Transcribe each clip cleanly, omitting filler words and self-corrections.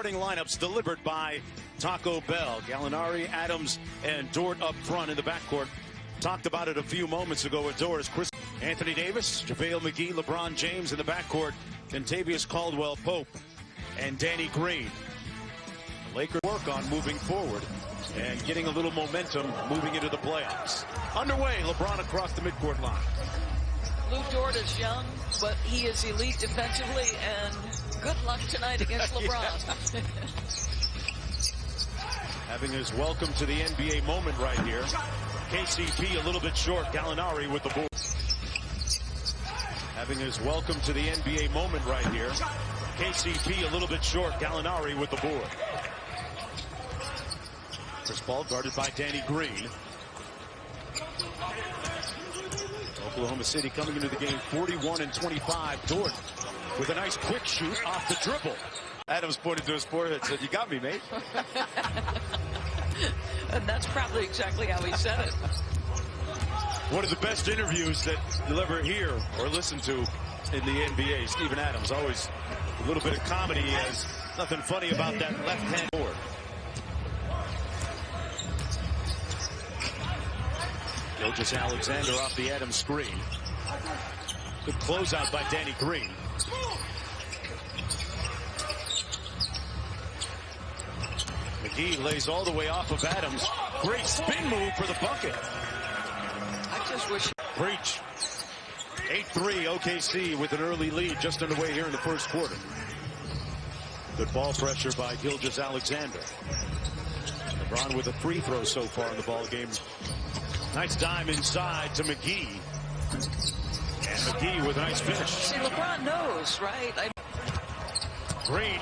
starting lineups delivered by Taco Bell. Gallinari, Adams, and Dort up front in the backcourt. Talked about it a few moments ago with Doris. Anthony Davis, JaVale McGee, LeBron James in the backcourt, and Tavius Caldwell-Pope and Danny Green. The Lakers work on moving forward and getting a little momentum moving into the playoffs. Underway, LeBron across the midcourt line. Lou Dort is young, but he is elite defensively, and good luck tonight against LeBron. Having his welcome to the NBA moment right here. KCP a little bit short. Gallinari with the board. Having his welcome to the NBA moment right here. KCP a little bit short. Gallinari with the board. Chris Paul guarded by Danny Green. Oklahoma City coming into the game 41-25. Dort with a nice quick shoot off the dribble. Adams pointed to his forehead and said, "You got me, mate." And that's probably exactly how he said it. One of the best interviews that you'll ever hear or listen to in the NBA. Steven Adams, always a little bit of comedy. He has nothing funny about that left-hand board. Gilgeous-Alexander off the Adams screen. Good closeout by Danny Green. McGee lays all the way off of Adams. Great spin move for the bucket. I just wish. Breach. 8-3 OKC with an early lead just underway here in the first quarter. Good ball pressure by Gilgeous-Alexander. LeBron with a free throw so far in the ball game. Nice dime inside to McGee. And McGee with a nice finish. See, LeBron knows, right? Green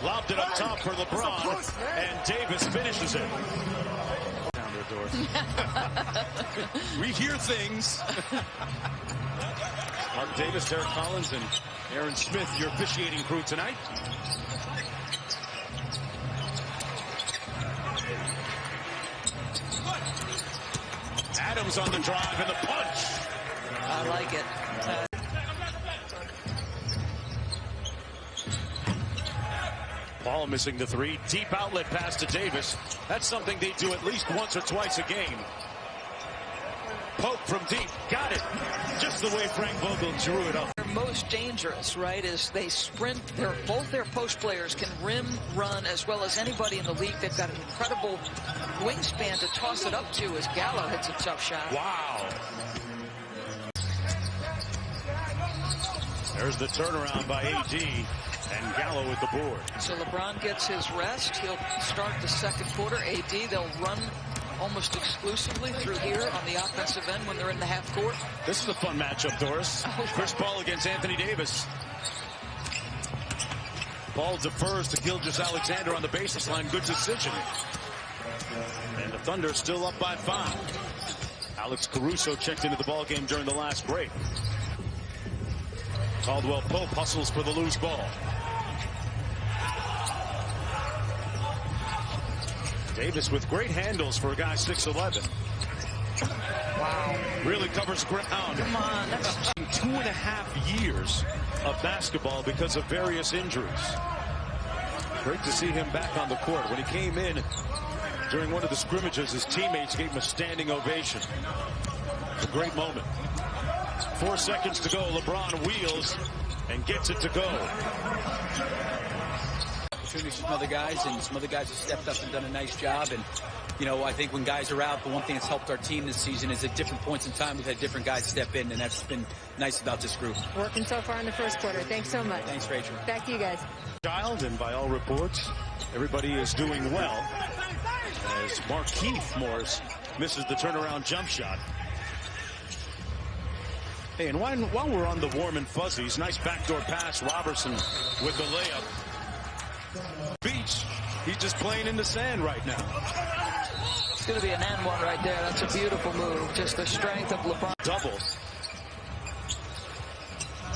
lobbed it up top for LeBron, and Davis finishes it. Down their door. We hear things. Mark Davis, Derek Collins, and Aaron Smith, your officiating crew tonight. Adams on the drive and the punch. I like it. Paul missing the three. Deep outlet pass to Davis. That's something they do at least once or twice a game. Pope from deep. Got it. Just the way Frank Vogel drew it up. They're most dangerous, right, is they sprint. Both their post players can rim run as well as anybody in the league. They've got an incredible wingspan to toss it up to as Gallo hits a tough shot. Wow. There's the turnaround by AD, and Gallo with the board. So LeBron gets his rest. He'll start the second quarter. AD, they'll run almost exclusively through here on the offensive end when they're in the half court. This is a fun matchup, Doris. Oh, Chris Paul against Anthony Davis. Paul defers to Gilgeous-Alexander on the baseline. Good decision. And the Thunder still up by 5. Alex Caruso checked into the ballgame during the last break. Caldwell-Pope hustles for the loose ball. Davis with great handles for a guy 6'11". Wow. Really covers ground. Come on. That's 2.5 years of basketball because of various injuries. Great to see him back on the court. When he came in during one of the scrimmages, his teammates gave him a standing ovation. A great moment. 4 seconds to go. LeBron wheels and gets it to go. Opportunities for some other guys, and some other guys have stepped up and done a nice job. And, you know, I think when guys are out, the one thing that's helped our team this season is at different points in time we've had different guys step in, and that's been nice about this group. Working so far in the first quarter. Thanks so much. Thanks, Rachel. Back to you guys. Child, and by all reports, everybody is doing well as Markieff Morris misses the turnaround jump shot. Hey, and while we're on the warm and fuzzies, nice backdoor pass. Robertson with the layup. Beach, he's just playing in the sand right now. It's going to be an and one right there. That's a beautiful move. Just the strength of LeBron. Double.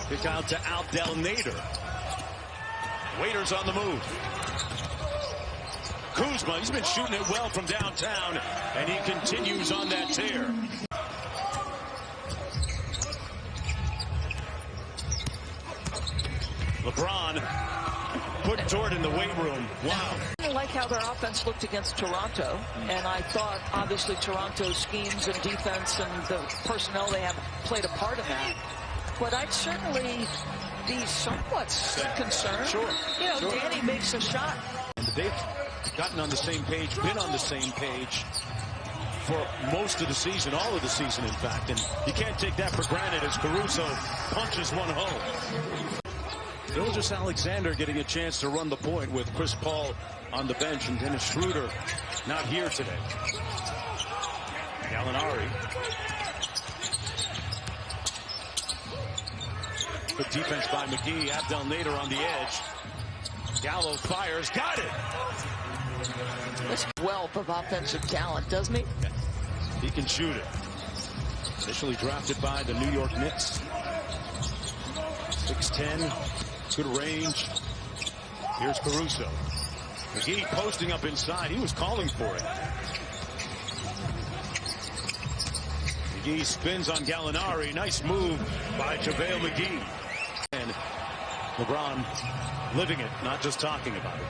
Kick out to Aldel Nader. Waiters on the move. Kuzma, he's been shooting it well from downtown, and he continues on that tear. LeBron put Dort in the weight room. Wow. I like how their offense looked against Toronto, and I thought obviously Toronto's schemes and defense and the personnel they have played a part in that. But I'd certainly be somewhat concerned. Sure. You know, sure. Danny makes a shot. And they've gotten on the same page, been on the same page for most of the season, all of the season, in fact. And you can't take that for granted as Caruso punches one home. Gilgeous-Alexander getting a chance to run the point with Chris Paul on the bench and Dennis Schroeder not here today. Gallinari. Good defense by McGee. Abdel Nader on the edge. Gallo fires. Got it. This wealth of offensive talent, doesn't he? He can shoot it. Initially drafted by the New York Knicks. 6'10". Good range. Here's Caruso. McGee posting up inside. He was calling for it. McGee spins on Gallinari. Nice move by JaVale McGee. And LeBron living it, not just talking about it.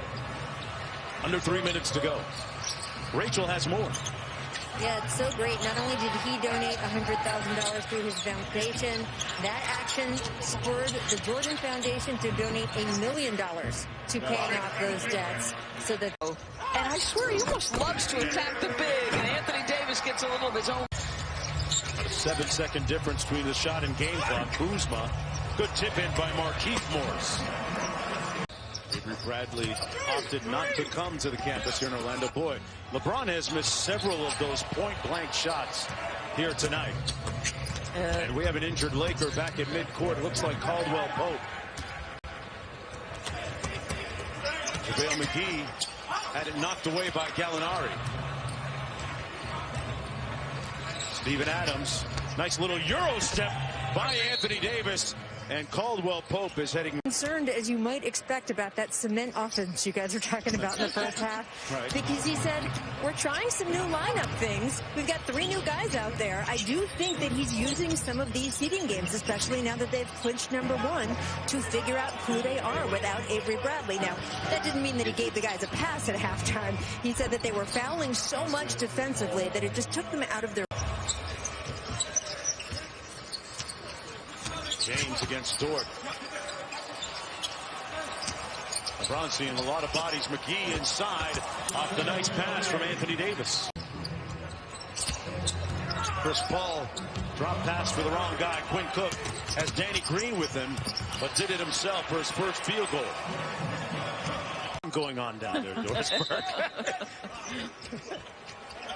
Under 3 minutes to go. Rachel has more. Yeah, it's so great. Not only did he donate $100,000 through his foundation, that action spurred the Jordan Foundation to donate $1 million to paying off those debts. So that. And I swear he almost loves to attack the big. And Anthony Davis gets a little of his own. A 7-second difference between the shot and game clock. Kuzma. Good tip in by Markieff Morris. Avery Bradley opted not to come to the campus here in Orlando. Boy, LeBron has missed several of those point-blank shots here tonight. And we have an injured Laker back at midcourt. Looks like Caldwell Pope. JaVale McGee had it knocked away by Gallinari. Steven Adams. Nice little Euro step by Anthony Davis. And Caldwell Pope is heading. Concerned, as you might expect, about that cement offense you guys are talking about in the first half. Right. Because he said, we're trying some new lineup things. We've got 3 new guys out there. I do think that he's using some of these seeding games, especially now that they've clinched #1, to figure out who they are without Avery Bradley. Now, that didn't mean that he gave the guys a pass at halftime. He said that they were fouling so much defensively that it just took them out of their. James against Dort. LeBron seeing a lot of bodies. McGee inside off the nice pass from Anthony Davis. Chris Paul drop pass for the wrong guy. Quinn Cook has Danny Green with him, but did it himself for his first field goal. Going on down there, Dorisburg.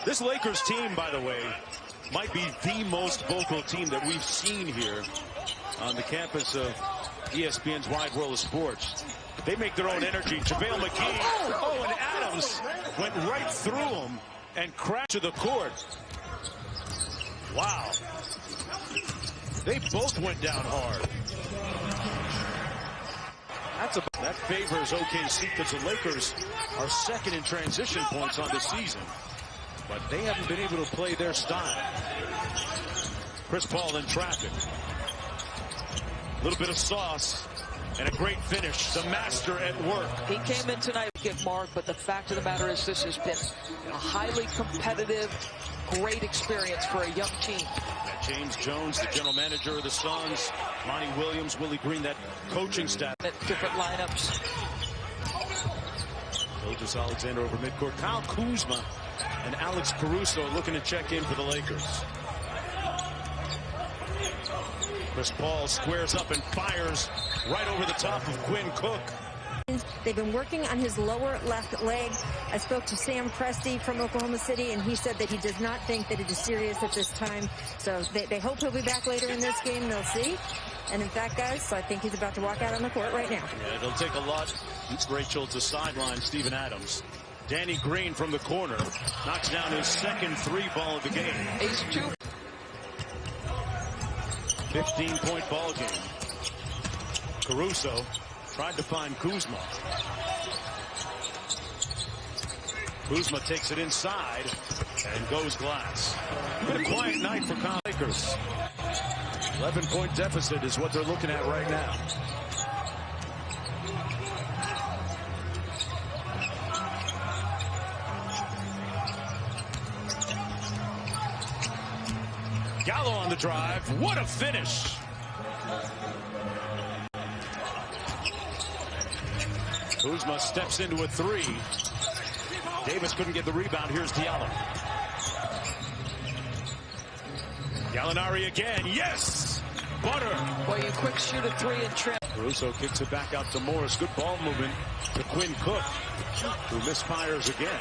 This Lakers team, by the way, might be the most vocal team that we've seen here on the campus of ESPN's Wide World of Sports. They make their own energy. JaVale McGee. Oh, and Adams went right through him and crashed to the court. Wow. They both went down hard. That favors OKC because the Lakers are second in transition points on the season. But they haven't been able to play their style. Chris Paul in traffic. A little bit of sauce and a great finish. The master at work. He came in tonight to get marked, but the fact of the matter is this has been a highly competitive, great experience for a young team. James Jones, the general manager of the Suns. Monty Williams, Willie Green, that coaching staff. At different lineups. Gilgeous-Alexander over midcourt. Kyle Kuzma and Alex Caruso looking to check in for the Lakers. Chris Paul squares up and fires right over the top of Quinn Cook. They've been working on his lower left leg. I spoke to Sam Presti from Oklahoma City, and he said that he does not think that it is serious at this time. So they hope he'll be back later in this game. They'll see. And in fact, guys, I think he's about to walk out on the court right now. Yeah, it'll take a lot, Rachel, to sideline Steven Adams. Danny Green from the corner knocks down his second 3 ball of the game. Ace 2. 15-point ball game. Caruso tried to find Kuzma. Kuzma takes it inside and goes glass. Been a quiet night for Lakers. 11-point deficit is what they're looking at right now. Gallo on the drive. What a finish. Kuzma steps into a three. Davis couldn't get the rebound. Here's Diallo. Gallinari again. Yes! Butter. Boy, you quick shoot a three and trip. Caruso kicks it back out to Morris. Good ball movement to Quinn Cook, who misfires again.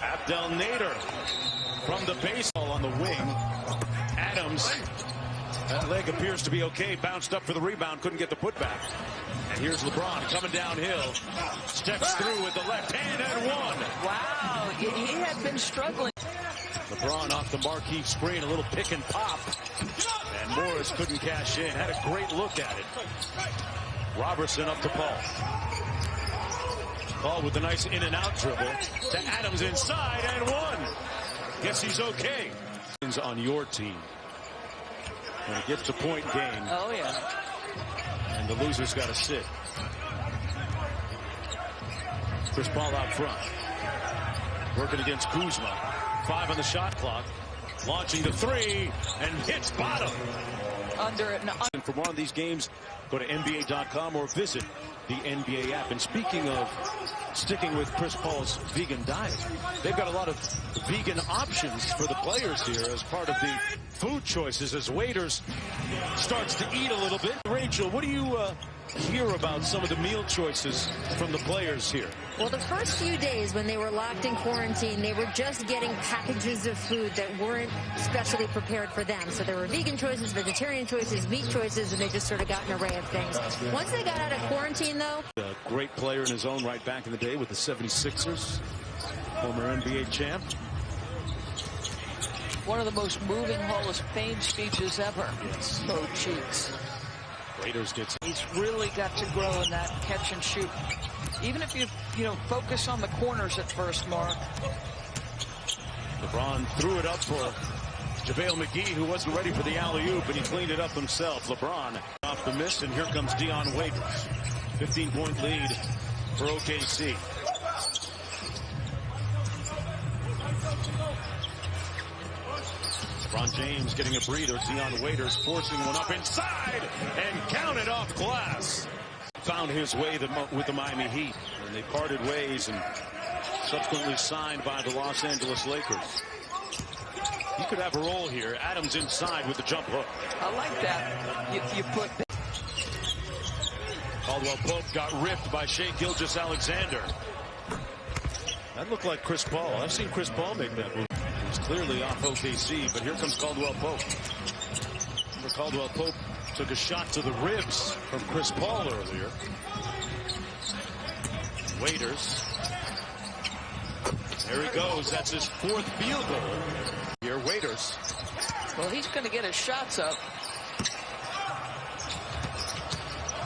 Abdel Nader from the baseball on the wing. Adams, that leg appears to be okay. Bounced up for the rebound, couldn't get the putback. And here's LeBron coming downhill. Steps through with the left hand and one. Wow, he had been struggling. LeBron off the marquee screen, a little pick and pop. And Morris couldn't cash in. Had a great look at it. Robertson up to Paul. Paul with a nice in and out dribble to Adams inside and one. Guess he's okay. On your team. When it gets to point game. Oh, yeah. And the loser's got to sit. Chris Paul out front. Working against Kuzma. 5 on the shot clock. Launching the three and hits bottom. Under it. And for more on these games, go to NBA.com or visit the NBA app. And speaking of sticking with Chris Paul's vegan diet, they've got a lot of vegan options for the players here as part of the food choices as waiters starts to eat a little bit. Rachel, what do you hear about some of the meal choices from the players here? Well, the first few days when they were locked in quarantine, they were just getting packages of food that weren't specially prepared for them. So there were vegan choices, vegetarian choices, meat choices, and they just sort of got an array of things. Once they got out of quarantine, though... A great player in his own right back in the day with the 76ers. Former NBA champ. One of the most moving Hall of Fame speeches ever. Yes. Bo Cheeks. Raiders gets... He's really got to grow in that catch and shoot. Even if you focus on the corners at first, Mark. LeBron threw it up for JaVale McGee, who wasn't ready for the alley-oop, and he cleaned it up himself. LeBron off the miss, and here comes Dion Waiters. 15-point lead for OKC. LeBron James getting a breather. Dion Waiters forcing one up inside and counted off glass. Found his way with the Miami Heat, and they parted ways and subsequently signed by the Los Angeles Lakers. He could have a role here. Adams inside with the jump hook. I like that. You put... Caldwell Pope got ripped by Shai Gilgeous-Alexander. That looked like Chris Paul. I've seen Chris Paul make that move. He's clearly off OKC, but here comes Caldwell Pope. Remember, Caldwell Pope took a shot to the ribs from Chris Paul earlier. Waiters. There he goes. That's his 4th field goal. Here, Waiters. Well, he's going to get his shots up.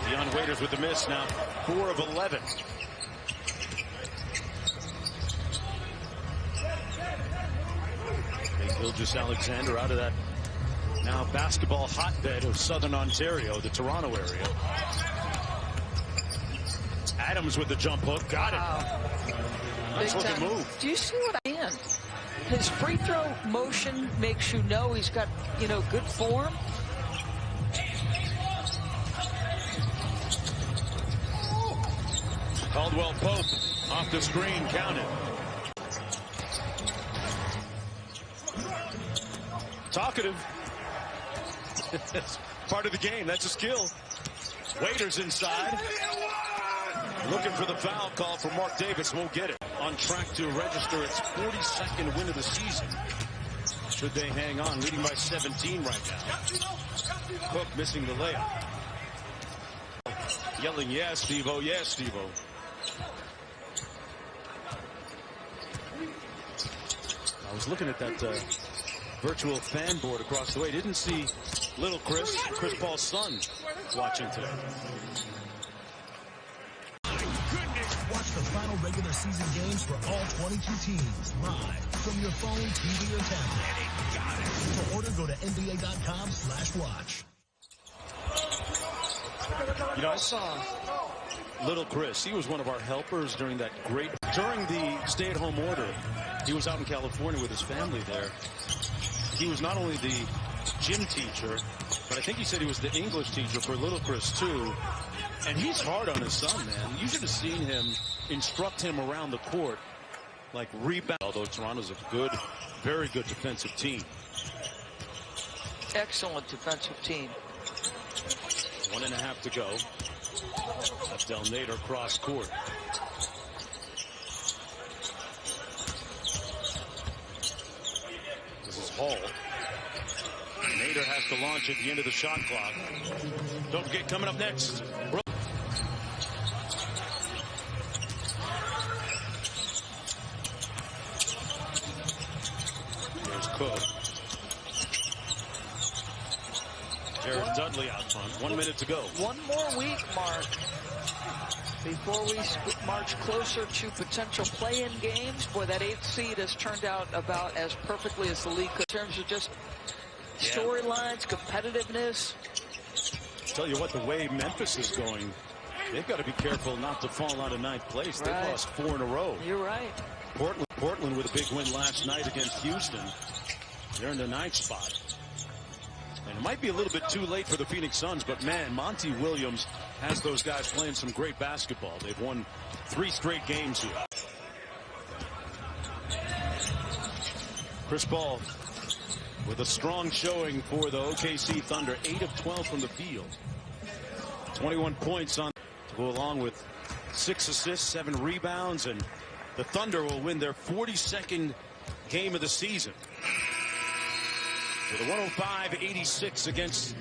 Dion Waiters with the miss now. 4 of 11. Gilgeous-Alexander out of that now basketball hotbed of Southern Ontario, the Toronto area. Adams with the jump hook. Got it. Nice looking move. Do you see what I mean? His free throw motion makes you know he's got, good form. Caldwell Pope off the screen, counted. Talkative. That's part of the game. That's a skill. Waiters inside. Looking for the foul call for Mark Davis. Won't get it. On track to register its 42nd win of the season. Should they hang on, leading by 17 right now. Cook missing the layup. Yelling, yes, Steve-O, yes, Steve-O. I was looking at that virtual fan board across the way. Didn't see little Chris Paul's son, watching today. Watch the final regular season games for all 22 teams live from your phone, TV, or tablet. For order, go to NBA.com/watch. I saw little Chris. He was one of our helpers during the stay-at-home order. He was out in California with his family there. He was not only the gym teacher, but I think he said he was the English teacher for little Chris too. And he's hard on his son, man. You should have seen him instruct him around the court, like rebound. Although Toronto's a good, very good defensive team. Excellent defensive team. 1.5 to go. Del Nader cross court. This is Hall. Nader has to launch at the end of the shot clock. Don't forget, coming up next. There's Cook. Jared Dudley out front. 1 minute to go. One more week, Mark, before we march closer to potential play-in games. Boy, that 8th seed has turned out about as perfectly as the league could in terms of just storylines, competitiveness. Tell you what, the way Memphis is going, they've got to be careful not to fall out of 9th place. They've lost 4 in a row. You're right. Portland with a big win last night against Houston. They're in the 9th spot. And it might be a little bit too late for the Phoenix Suns, but man, Monty Williams has those guys playing some great basketball. They've won 3 straight games here. Chris Paul with a strong showing for the OKC Thunder. 8 of 12 from the field. 21 points on to go along with 6 assists, 7 rebounds, and the Thunder will win their 42nd game of the season. With a 105-86 against